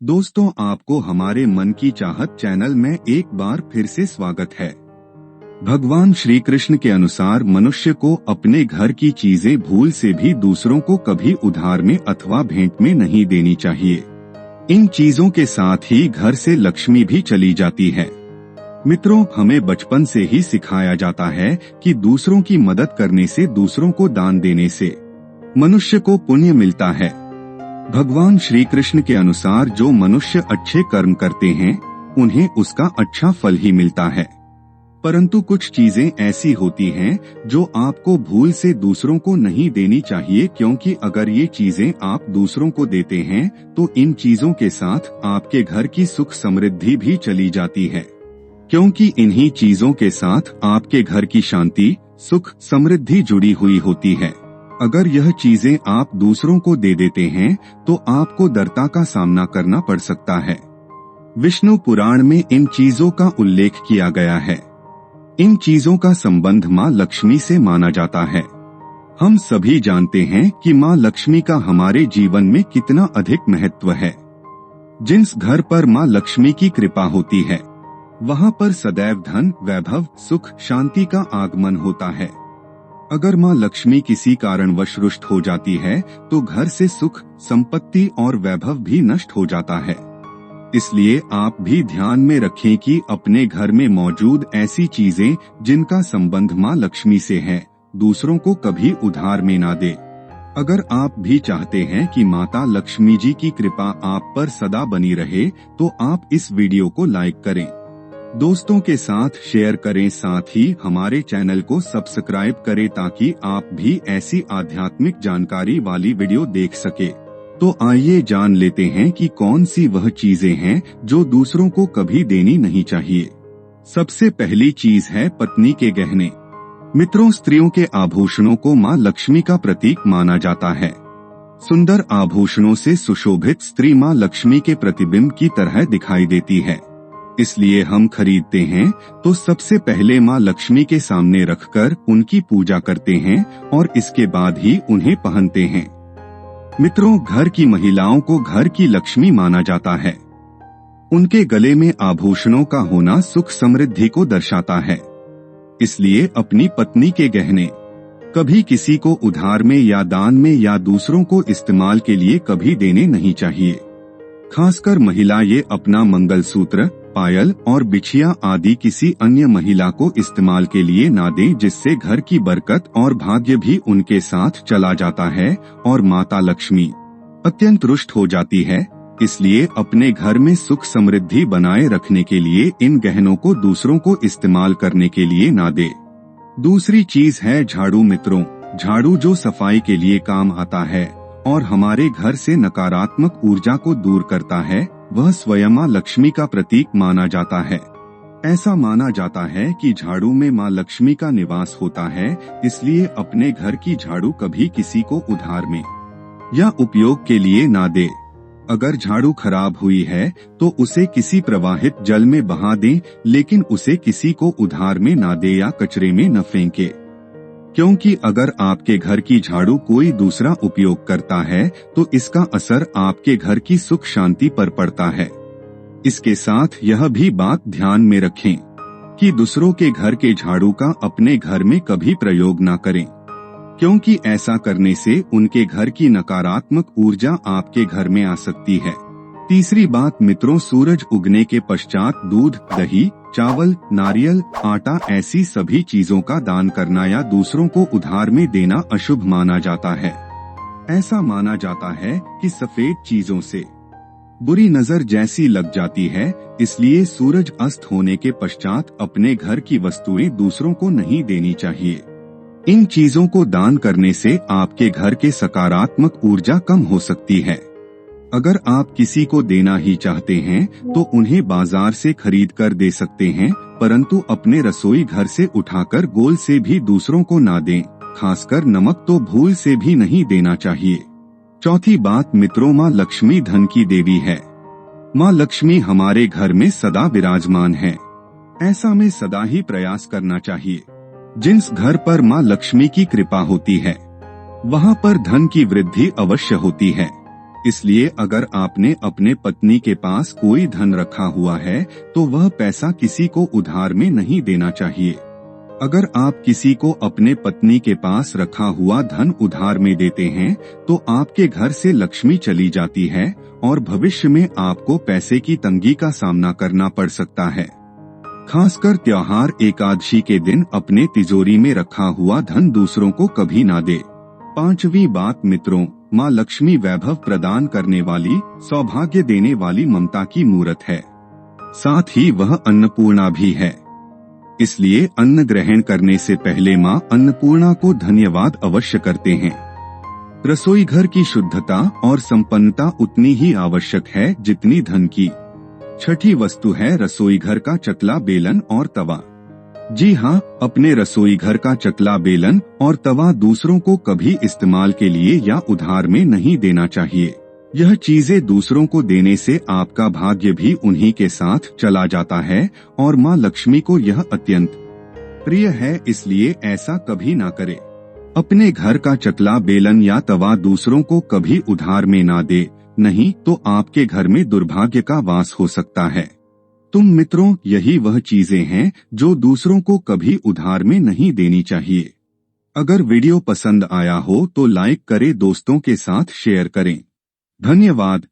दोस्तों, आपको हमारे मन की चाहत चैनल में एक बार फिर से स्वागत है। भगवान श्री कृष्ण के अनुसार मनुष्य को अपने घर की चीजें भूल से भी दूसरों को कभी उधार में अथवा भेंट में नहीं देनी चाहिए। इन चीजों के साथ ही घर से लक्ष्मी भी चली जाती है। मित्रों, हमें बचपन से ही सिखाया जाता है कि दूसरों की मदद करने से, दूसरों को दान देने से मनुष्य को पुण्य मिलता है। भगवान श्री कृष्ण के अनुसार जो मनुष्य अच्छे कर्म करते हैं उन्हें उसका अच्छा फल ही मिलता है। परंतु कुछ चीजें ऐसी होती हैं जो आपको भूल से दूसरों को नहीं देनी चाहिए, क्योंकि अगर ये चीजें आप दूसरों को देते हैं तो इन चीजों के साथ आपके घर की सुख समृद्धि भी चली जाती है, क्योंकि इन्हीं चीजों के साथ आपके घर की शांति, सुख, समृद्धि जुड़ी हुई होती है। अगर यह चीजें आप दूसरों को दे देते हैं तो आपको दर्दता का सामना करना पड़ सकता है। विष्णु पुराण में इन चीजों का उल्लेख किया गया है। इन चीजों का संबंध माँ लक्ष्मी से माना जाता है। हम सभी जानते हैं कि माँ लक्ष्मी का हमारे जीवन में कितना अधिक महत्व है। जिस घर पर माँ लक्ष्मी की कृपा होती है वहाँ पर सदैव धन, वैभव, सुख, शांति का आगमन होता है। अगर माँ लक्ष्मी किसी कारणवश रुष्ट हो जाती है तो घर से सुख, संपत्ति और वैभव भी नष्ट हो जाता है। इसलिए आप भी ध्यान में रखें कि अपने घर में मौजूद ऐसी चीजें जिनका संबंध माँ लक्ष्मी से है, दूसरों को कभी उधार में ना दे। अगर आप भी चाहते हैं कि माता लक्ष्मी जी की कृपा आप पर सदा बनी रहे तो आप इस वीडियो को लाइक करें, दोस्तों के साथ शेयर करें, साथ ही हमारे चैनल को सब्सक्राइब करें ताकि आप भी ऐसी आध्यात्मिक जानकारी वाली वीडियो देख सके। तो आइए जान लेते हैं कि कौन सी वह चीजें हैं जो दूसरों को कभी देनी नहीं चाहिए। सबसे पहली चीज है पत्नी के गहने। मित्रों, स्त्रियों के आभूषणों को माँ लक्ष्मी का प्रतीक माना जाता है। सुंदर आभूषणों से सुशोभित स्त्री माँ लक्ष्मी के प्रतिबिंब की तरह दिखाई देती है। इसलिए हम खरीदते हैं तो सबसे पहले माँ लक्ष्मी के सामने रखकर उनकी पूजा करते हैं और इसके बाद ही उन्हें पहनते हैं। मित्रों, घर की महिलाओं को घर की लक्ष्मी माना जाता है। उनके गले में आभूषणों का होना सुख समृद्धि को दर्शाता है। इसलिए अपनी पत्नी के गहने कभी किसी को उधार में या दान में या दूसरों को इस्तेमाल के लिए कभी देने नहीं चाहिए। खासकर महिला ये अपना मंगलसूत्र, पायल और बिछिया आदि किसी अन्य महिला को इस्तेमाल के लिए ना दें, जिससे घर की बरकत और भाग्य भी उनके साथ चला जाता है और माता लक्ष्मी अत्यंत रुष्ट हो जाती है। इसलिए अपने घर में सुख समृद्धि बनाए रखने के लिए इन गहनों को दूसरों को इस्तेमाल करने के लिए ना दे। दूसरी चीज है झाड़ू। मित्रों, झाड़ू जो सफाई के लिए काम आता है और हमारे घर से नकारात्मक ऊर्जा को दूर करता है, वह स्वयं माँ लक्ष्मी का प्रतीक माना जाता है। ऐसा माना जाता है कि झाड़ू में माँ लक्ष्मी का निवास होता है। इसलिए अपने घर की झाड़ू कभी किसी को उधार में या उपयोग के लिए ना दे। अगर झाड़ू खराब हुई है तो उसे किसी प्रवाहित जल में बहा दें, लेकिन उसे किसी को उधार में ना दे या कचरे में न फेंके, क्योंकि अगर आपके घर की झाड़ू कोई दूसरा उपयोग करता है तो इसका असर आपके घर की सुख शांति पर पड़ता है। इसके साथ यह भी बात ध्यान में रखें कि दूसरों के घर के झाड़ू का अपने घर में कभी प्रयोग न करें, क्योंकि ऐसा करने से उनके घर की नकारात्मक ऊर्जा आपके घर में आ सकती है। तीसरी बात मित्रों, सूरज उगने के पश्चात दूध, दही, चावल, नारियल, आटा ऐसी सभी चीजों का दान करना या दूसरों को उधार में देना अशुभ माना जाता है। ऐसा माना जाता है कि सफेद चीजों से बुरी नजर जैसी लग जाती है। इसलिए सूरज अस्त होने के पश्चात अपने घर की वस्तुएं दूसरों को नहीं देनी चाहिए। इन चीजों को दान करने से आपके घर के सकारात्मक ऊर्जा कम हो सकती है। अगर आप किसी को देना ही चाहते हैं तो उन्हें बाजार से खरीद कर दे सकते हैं, परंतु अपने रसोई घर से उठाकर गोल से भी दूसरों को ना दें। खासकर नमक तो भूल से भी नहीं देना चाहिए। चौथी बात मित्रों, माँ लक्ष्मी धन की देवी है। माँ लक्ष्मी हमारे घर में सदा विराजमान है। ऐसा में सदा ही प्रयास करना चाहिए। जिस घर पर माँ लक्ष्मी की कृपा होती है वहाँ पर धन की वृद्धि अवश्य होती है। इसलिए अगर आपने अपने पत्नी के पास कोई धन रखा हुआ है तो वह पैसा किसी को उधार में नहीं देना चाहिए। अगर आप किसी को अपने पत्नी के पास रखा हुआ धन उधार में देते हैं तो आपके घर से लक्ष्मी चली जाती है और भविष्य में आपको पैसे की तंगी का सामना करना पड़ सकता है। खासकर त्योहार एकादशी के दिन अपने तिजोरी में रखा हुआ धन दूसरों को कभी ना दे। 5वीं बात मित्रों, माँ लक्ष्मी वैभव प्रदान करने वाली, सौभाग्य देने वाली ममता की मूरत है। साथ ही वह अन्नपूर्णा भी है। इसलिए अन्न ग्रहण करने से पहले माँ अन्नपूर्णा को धन्यवाद अवश्य करते हैं। रसोई घर की शुद्धता और संपन्नता उतनी ही आवश्यक है जितनी धन की। छठी वस्तु है रसोई घर का चकला, बेलन और तवा। जी हाँ, अपने रसोई घर का चकला, बेलन और तवा दूसरों को कभी इस्तेमाल के लिए या उधार में नहीं देना चाहिए। यह चीजें दूसरों को देने से आपका भाग्य भी उन्हीं के साथ चला जाता है और माँ लक्ष्मी को यह अत्यंत प्रिय है, इसलिए ऐसा कभी ना करे। अपने घर का चकला, बेलन या तवा दूसरों को कभी उधार में ना दे, नहीं तो आपके घर में दुर्भाग्य का वास हो सकता है। मित्रों, यही वह चीजें हैं जो दूसरों को कभी उधार में नहीं देनी चाहिए। अगर वीडियो पसंद आया हो तो लाइक करें, दोस्तों के साथ शेयर करें। धन्यवाद।